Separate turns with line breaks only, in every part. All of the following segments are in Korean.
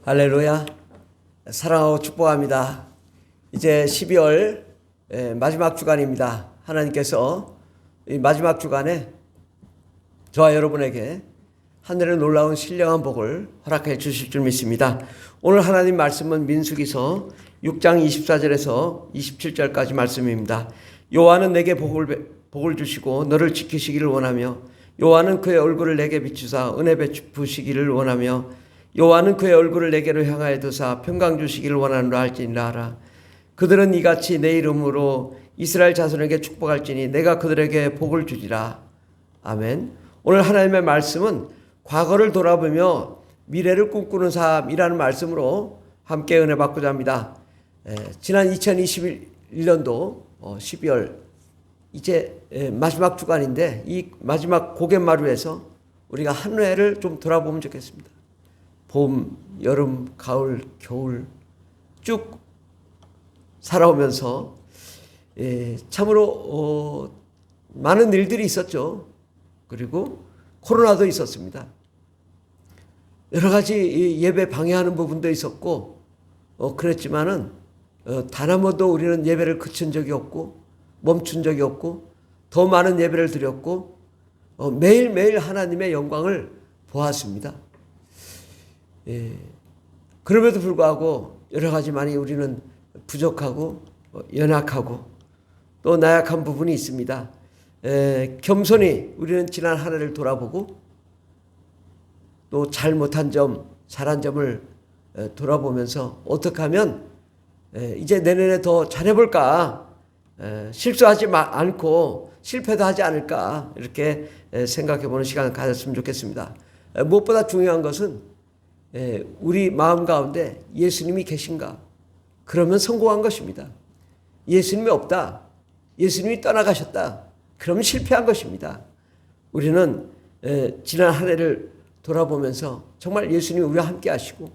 할렐루야. 사랑하고 축복합니다. 이제 12월 마지막 주간입니다. 하나님께서 이 마지막 주간에 저와 여러분에게 하늘의 놀라운 신령한 복을 허락해 주실 줄 믿습니다. 오늘 하나님 말씀은 민수기서 6장 24절에서 27절까지 말씀입니다. 여호와는 내게 복을 주시고 너를 지키시기를 원하며 여호와는 그의 얼굴을 내게 비추사 은혜 베푸시기를 원하며 여호와는 그의 얼굴을 내게로 향하여 드사 평강 주시기를 원하노라 할지니라 하라. 그들은 이같이 내 이름으로 이스라엘 자손에게 축복할지니 내가 그들에게 복을 주리라. 아멘. 오늘 하나님의 말씀은 과거를 돌아보며 미래를 꿈꾸는 삶이라는 말씀으로 함께 은혜 받고자 합니다. 지난 2021년도 12월 이제 마지막 주간인데 이 마지막 고갯마루에서 우리가 한 해를 좀 돌아보면 좋겠습니다. 봄, 여름, 가을, 겨울 쭉 살아오면서 참으로 많은 일들이 있었죠. 그리고 코로나도 있었습니다. 여러 가지 예배 방해하는 부분도 있었고 그랬지만은 단 한 번도 우리는 예배를 그친 적이 없고 멈춘 적이 없고 더 많은 예배를 드렸고 매일매일 하나님의 영광을 보았습니다. 그럼에도 불구하고 여러 가지 많이 우리는 부족하고 연약하고 또 나약한 부분이 있습니다. 겸손히 우리는 지난 한 해를 돌아보고 또 잘못한 점, 잘한 점을 돌아보면서 어떻게 하면 이제 내년에 더 잘해볼까, 실수하지 않고 실패도 하지 않을까 이렇게 생각해보는 시간을 가졌으면 좋겠습니다. 무엇보다 중요한 것은 우리 마음 가운데 예수님이 계신가? 그러면 성공한 것입니다. 예수님이 없다. 예수님이 떠나가셨다. 그러면 실패한 것입니다. 우리는 지난 한 해를 돌아보면서 정말 예수님이 우리와 함께 하시고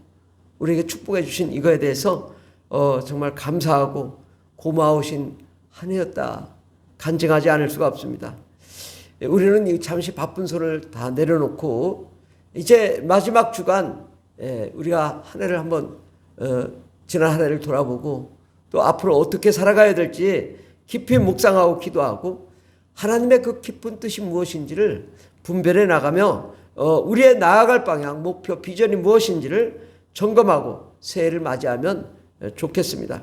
우리에게 축복해 주신 이거에 대해서 정말 감사하고 고마우신 한 해였다. 간증하지 않을 수가 없습니다. 우리는 잠시 바쁜 손을 다 내려놓고 이제 마지막 주간 우리가 한 해를 한번 지난 한 해를 돌아보고 또 앞으로 어떻게 살아가야 될지 깊이 묵상하고 기도하고 하나님의 그 깊은 뜻이 무엇인지를 분별해 나가며 우리의 나아갈 방향, 목표, 비전이 무엇인지를 점검하고 새해를 맞이하면 좋겠습니다.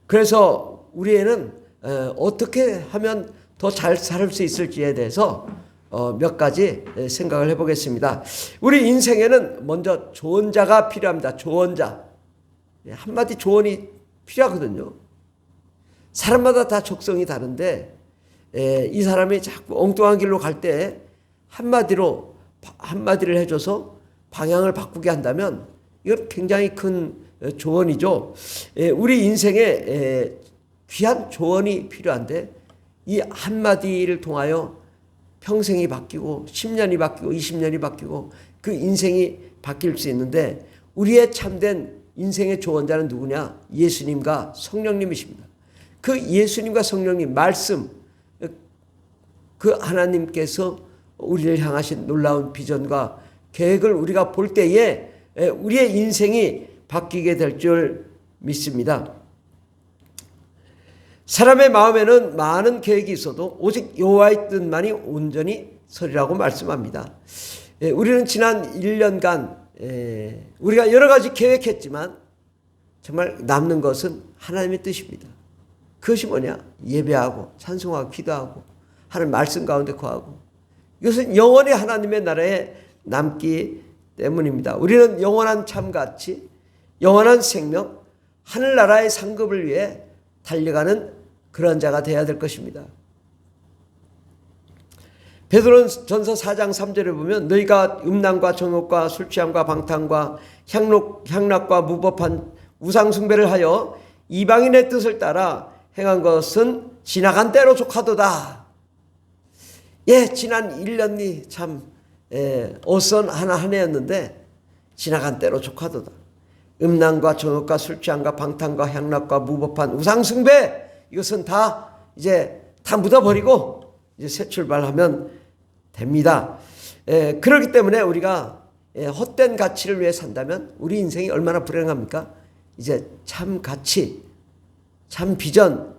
그래서 우리에는 어떻게 하면 더 잘 살 수 있을지에 대해서 몇 가지 생각을 해보겠습니다. 우리 인생에는 먼저 조언자가 필요합니다. 조언자. 한마디 조언이 필요하거든요. 사람마다 다 적성이 다른데 이 사람이 자꾸 엉뚱한 길로 갈 때 한마디를 해줘서 방향을 바꾸게 한다면 이건 굉장히 큰 조언이죠. 우리 인생에 귀한 조언이 필요한데 이 한마디를 통하여 평생이 바뀌고 10년이 바뀌고 20년이 바뀌고 그 인생이 바뀔 수 있는데 우리의 참된 인생의 조언자는 누구냐? 예수님과 성령님이십니다. 그 예수님과 성령님 말씀, 그 하나님께서 우리를 향하신 놀라운 비전과 계획을 우리가 볼 때에 우리의 인생이 바뀌게 될 줄 믿습니다. 사람의 마음에는 많은 계획이 있어도 오직 여호와의 뜻만이 온전히 서리라고 말씀합니다. 우리는 지난 1년간 우리가 여러 가지 계획했지만 정말 남는 것은 하나님의 뜻입니다. 그것이 뭐냐? 예배하고 찬송하고 기도하고 하는 말씀 가운데 거하고 이것은 영원히 하나님의 나라에 남기 때문입니다. 우리는 영원한 참가치, 영원한 생명, 하늘나라의 상급을 위해 달려가는 그런 자가 되어야 될 것입니다. 베드로전서 4장 3절에 보면 너희가 음란과 정욕과 술취함과 방탕과 향락과 무법한 우상숭배를 하여 이방인의 뜻을 따라 행한 것은 지나간 때로 족하도다. 지난 1년이 참 어선 한 해였는데 지나간 때로 족하도다. 음란과 정욕과 술취함과 방탕과 향락과 무법한 우상숭배 이것은 다 이제 다 묻어버리고 이제 새 출발하면 됩니다. 그렇기 때문에 우리가 헛된 가치를 위해 산다면 우리 인생이 얼마나 불행합니까? 이제 참 가치, 참 비전,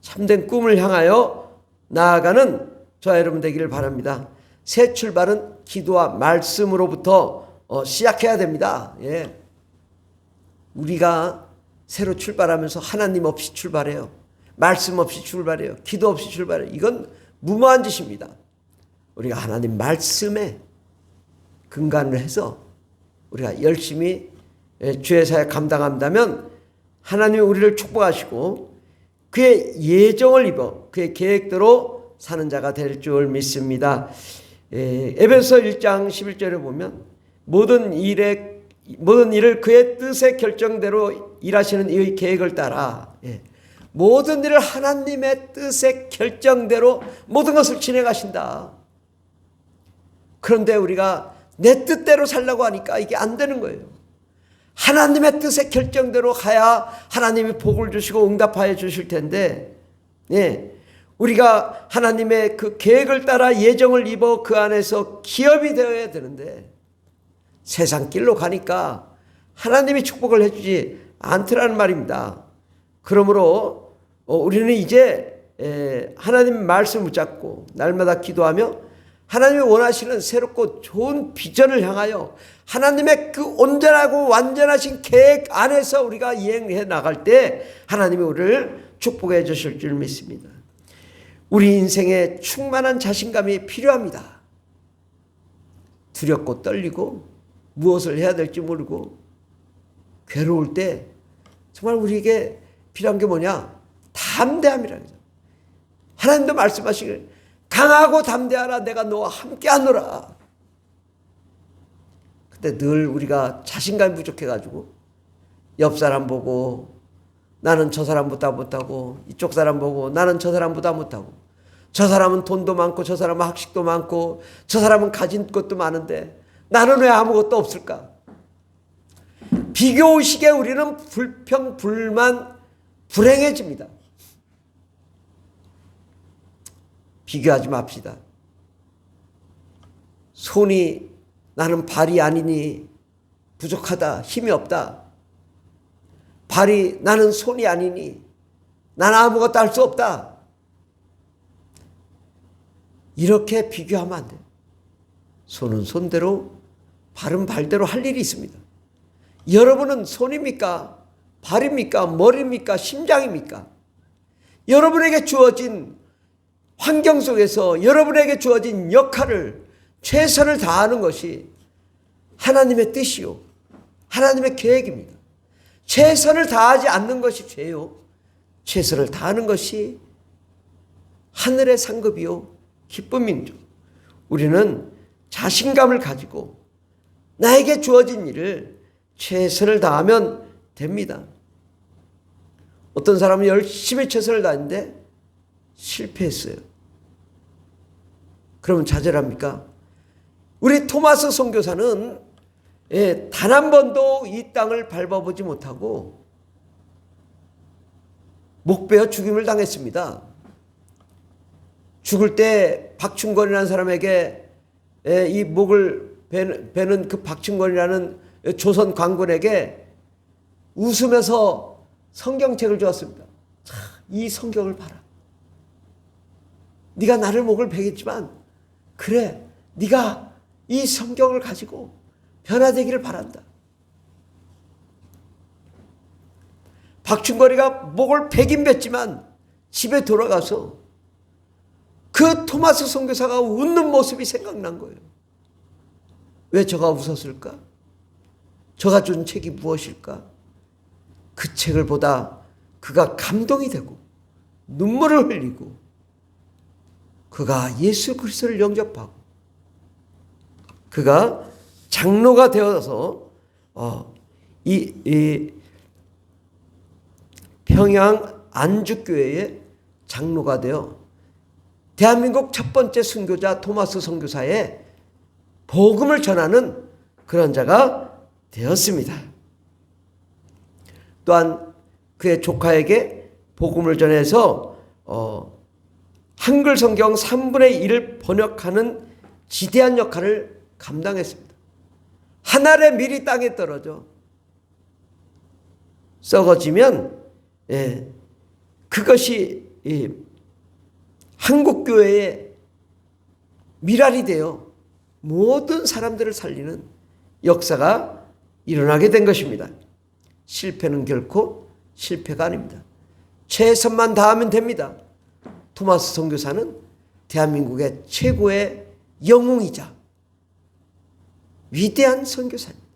참된 꿈을 향하여 나아가는 저와 여러분 되기를 바랍니다. 새 출발은 기도와 말씀으로부터 시작해야 됩니다. 예. 우리가 새로 출발하면서 하나님 없이 출발해요. 말씀 없이 출발해요. 기도 없이 출발해요. 이건 무모한 짓입니다. 우리가 하나님 말씀에 근간을 해서 우리가 열심히 주의 사역 감당한다면 하나님이 우리를 축복하시고 그의 예정을 입어 그의 계획대로 사는 자가 될 줄 믿습니다. 에베소 1장 11절에 보면 모든 일을 그의 뜻의 결정대로 일하시는 이의 계획을 따라 모든 일을 하나님의 뜻의 결정대로 모든 것을 진행하신다. 그런데 우리가 내 뜻대로 살려고 하니까 이게 안 되는 거예요. 하나님의 뜻의 결정대로 가야 하나님이 복을 주시고 응답하여 주실 텐데 우리가 하나님의 그 계획을 따라 예정을 입어 그 안에서 기업이 되어야 되는데 세상 길로 가니까 하나님이 축복을 해주지 않더라는 말입니다. 그러므로 우리는 이제 하나님 말씀 붙잡고 날마다 기도하며 하나님이 원하시는 새롭고 좋은 비전을 향하여 하나님의 그 온전하고 완전하신 계획 안에서 우리가 이행해 나갈 때 하나님이 우리를 축복해 주실 줄 믿습니다. 우리 인생에 충만한 자신감이 필요합니다. 두렵고 떨리고 무엇을 해야 될지 모르고 괴로울 때 정말 우리에게 필요한 게 뭐냐? 담대함이라는 거죠. 하나님도 말씀하시길 강하고 담대하라 내가 너와 함께하노라. 근데 늘 우리가 자신감이 부족해가지고 옆 사람 보고 나는 저 사람보다 못하고 이쪽 사람 보고 나는 저 사람보다 못하고 저 사람은 돈도 많고 저 사람은 학식도 많고 저 사람은 가진 것도 많은데 나는 왜 아무것도 없을까? 비교의식에 우리는 불평, 불만, 불행해집니다. 비교하지 맙시다. 손이 나는 발이 아니니 부족하다, 힘이 없다. 발이 나는 손이 아니니 나는 아무것도 할 수 없다. 이렇게 비교하면 안 돼요. 손은 손대로 발은 발대로 할 일이 있습니다. 여러분은 손입니까? 발입니까? 머리입니까? 심장입니까? 여러분에게 주어진 환경 속에서 여러분에게 주어진 역할을 최선을 다하는 것이 하나님의 뜻이요 하나님의 계획입니다. 최선을 다하지 않는 것이 죄요 최선을 다하는 것이 하늘의 상급이요 기쁨인 줄. 우리는 자신감을 가지고 나에게 주어진 일을 최선을 다하면 됩니다. 어떤 사람은 열심히 최선을 다했는데 실패했어요. 그러면 좌절합니까? 우리 토마스 선교사는 단 한 번도 이 땅을 밟아보지 못하고 목베어 죽임을 당했습니다. 죽을 때 박충권이라는 사람에게 이 목을 베는 그 박충권이라는 조선 관군에게 웃으면서 성경책을 주었습니다. 이 성경을 봐라. 네가 나를 목을 베겠지만 그래 네가 이 성경을 가지고 변화되기를 바란다. 박충거리가 목을 베긴 뱄지만 집에 돌아가서 그 토마스 선교사가 웃는 모습이 생각난 거예요. 왜 저가 웃었을까? 저가 준 책이 무엇일까? 그 책을 보다 그가 감동이 되고 눈물을 흘리고 그가 예수 그리스도를 영접하고 그가 장로가 되어서 이 평양 안주교회의 장로가 되어 대한민국 첫 번째 순교자 토마스 선교사의 복음을 전하는 그런 자가 되었습니다. 또한 그의 조카에게 복음을 전해서 한글 성경 3분의 1을 번역하는 지대한 역할을 감당했습니다. 한 알의 밀이 땅에 떨어져 썩어지면 그것이 한국교회의 밀알이 되어 모든 사람들을 살리는 역사가 일어나게 된 것입니다. 실패는 결코 실패가 아닙니다. 최선만 다하면 됩니다. 토마스 선교사는 대한민국의 최고의 영웅이자 위대한 선교사입니다.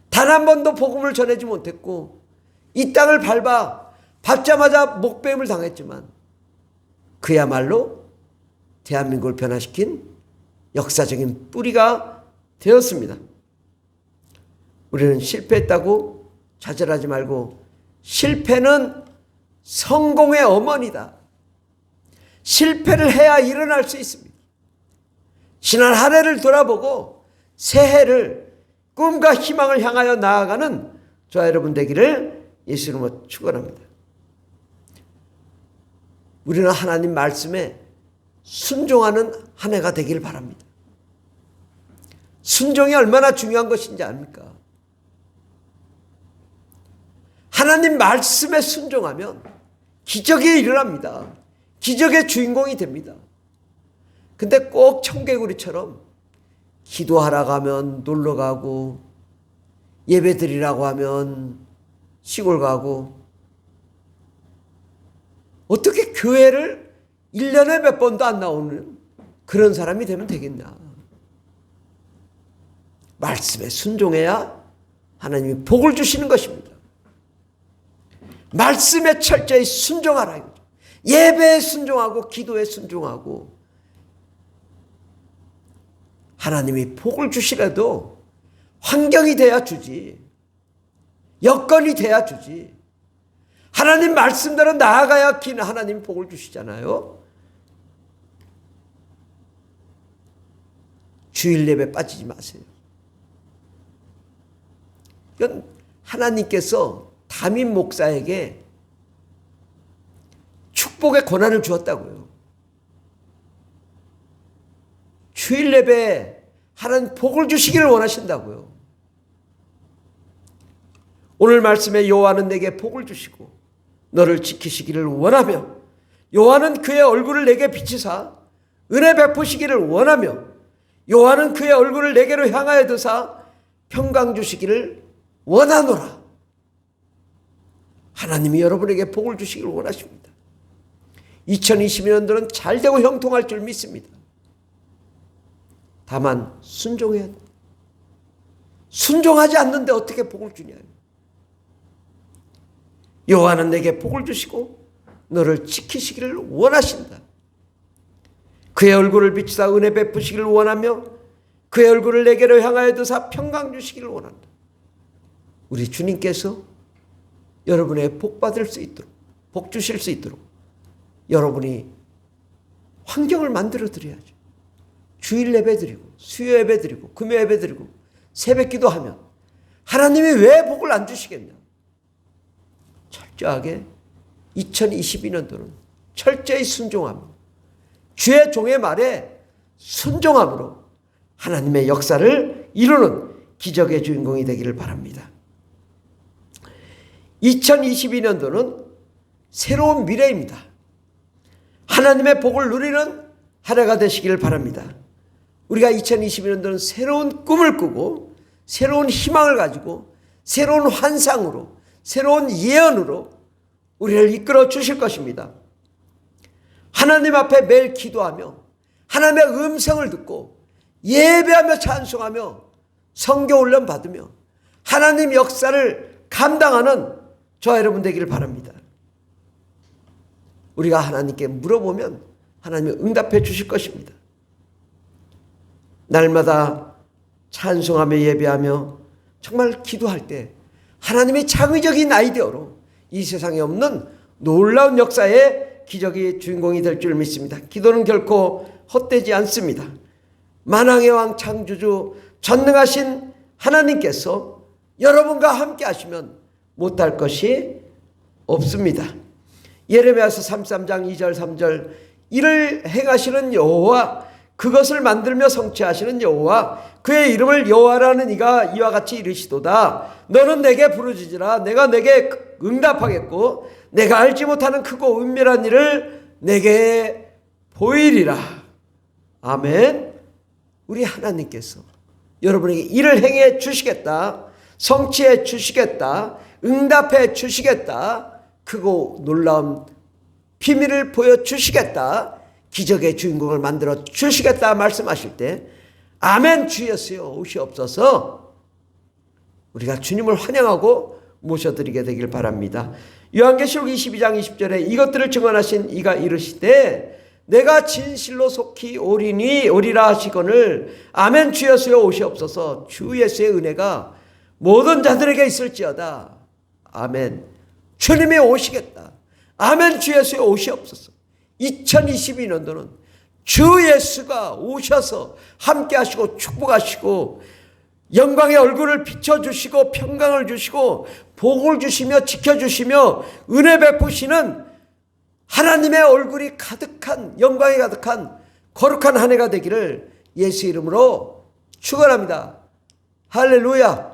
단 한 번도 복음을 전하지 못했고 이 땅을 밟자마자 목배임을 당했지만 그야말로 대한민국을 변화시킨 역사적인 뿌리가 되었습니다. 우리는 실패했다고 좌절하지 말고 실패는 성공의 어머니다. 실패를 해야 일어날 수 있습니다. 지난 한 해를 돌아보고 새해를 꿈과 희망을 향하여 나아가는 저와 여러분 되기를 예수 이름으로 축원합니다. 우리는 하나님 말씀에 순종하는 한 해가 되길 바랍니다. 순종이 얼마나 중요한 것인지 압니까? 하나님 말씀에 순종하면 기적이 일어납니다. 기적의 주인공이 됩니다. 근데 꼭 청개구리처럼 기도하러 가면 놀러 가고 예배 드리라고 하면 시골 가고 어떻게 교회를 1년에 몇 번도 안 나오는 그런 사람이 되면 되겠나? 말씀에 순종해야 하나님이 복을 주시는 것입니다. 말씀에 철저히 순종하라 이거죠. 예배에 순종하고 기도에 순종하고 하나님이 복을 주시라도 환경이 돼야 주지, 여건이 돼야 주지. 하나님 말씀대로 나아가야 하나님 복을 주시잖아요. 주일 예배 빠지지 마세요. 이건 하나님께서 담임 목사에게 축복의 권한을 주었다고요. 주일 예배에 하나님 복을 주시기를 원하신다고요. 오늘 말씀에 여호와는 내게 복을 주시고 너를 지키시기를 원하며 여호와는 그의 얼굴을 내게 비치사 은혜 베푸시기를 원하며 여호와는 그의 얼굴을 내게로 향하여 드사 평강 주시기를 원하노라. 하나님이 여러분에게 복을 주시기를 원하십니다. 2022년도는 잘되고 형통할 줄 믿습니다. 다만 순종해야 돼. 순종하지 않는데 어떻게 복을 주냐. 여호와는 내게 복을 주시고 너를 지키시기를 원하신다. 그의 얼굴을 비추사 은혜 베푸시기를 원하며 그의 얼굴을 내게로 향하여 드사 평강 주시기를 원한다. 우리 주님께서 여러분의 복 받을 수 있도록, 복 주실 수 있도록 여러분이 환경을 만들어 드려야죠. 주일 예배 드리고 수요 예배 드리고 금요 예배 드리고 새벽 기도하면 하나님이 왜 복을 안 주시겠냐. 철저하게 2022년도는 철저히 순종함으로 주의 종의 말에 순종함으로 하나님의 역사를 이루는 기적의 주인공이 되기를 바랍니다. 2022년도는 새로운 미래입니다. 하나님의 복을 누리는 한 해가 되시기를 바랍니다. 우리가 2022년도는 새로운 꿈을 꾸고 새로운 희망을 가지고 새로운 환상으로 새로운 예언으로 우리를 이끌어 주실 것입니다. 하나님 앞에 매일 기도하며 하나님의 음성을 듣고 예배하며 찬송하며 성경 훈련 받으며 하나님 역사를 감당하는 저와 여러분 되기를 바랍니다. 우리가 하나님께 물어보면 하나님이 응답해 주실 것입니다. 날마다 찬송하며 예배하며 정말 기도할 때 하나님의 창의적인 아이디어로 이 세상에 없는 놀라운 역사의 기적의 주인공이 될 줄 믿습니다. 기도는 결코 헛되지 않습니다. 만왕의 왕 창조주 전능하신 하나님께서 여러분과 함께 하시면 못할 것이 없습니다. 예레미야서 33장 2절 3절 이를 행하시는 여호와 그것을 만들며 성취하시는 여호와 그의 이름을 여호와라는 이가 이와 같이 이르시도다. 너는 내게 부르짖으라. 내가 내게 응답하겠고 내가 알지 못하는 크고 은밀한 일을 내게 보이리라. 아멘. 우리 하나님께서 여러분에게 일을 행해 주시겠다. 성취해 주시겠다. 응답해 주시겠다. 크고 놀라운 비밀을 보여주시겠다. 기적의 주인공을 만들어 주시겠다 말씀하실 때 아멘 주 예수여 오시옵소서. 우리가 주님을 환영하고 모셔드리게 되길 바랍니다. 요한계시록 22장 20절에 이것들을 증언하신 이가 이르시되 내가 진실로 속히 오리라 하시거늘 아멘 주 예수여 오시옵소서. 주 예수의 은혜가 모든 자들에게 있을지어다. 아멘. 주님이 오시겠다. 아멘 주 예수여 오시옵소서. 2022년도는 주 예수가 오셔서 함께 하시고 축복하시고 영광의 얼굴을 비춰주시고 평강을 주시고 복을 주시며 지켜주시며 은혜 베푸시는 하나님의 얼굴이 가득한 영광이 가득한 거룩한 한 해가 되기를 예수 이름으로 축원합니다. 할렐루야.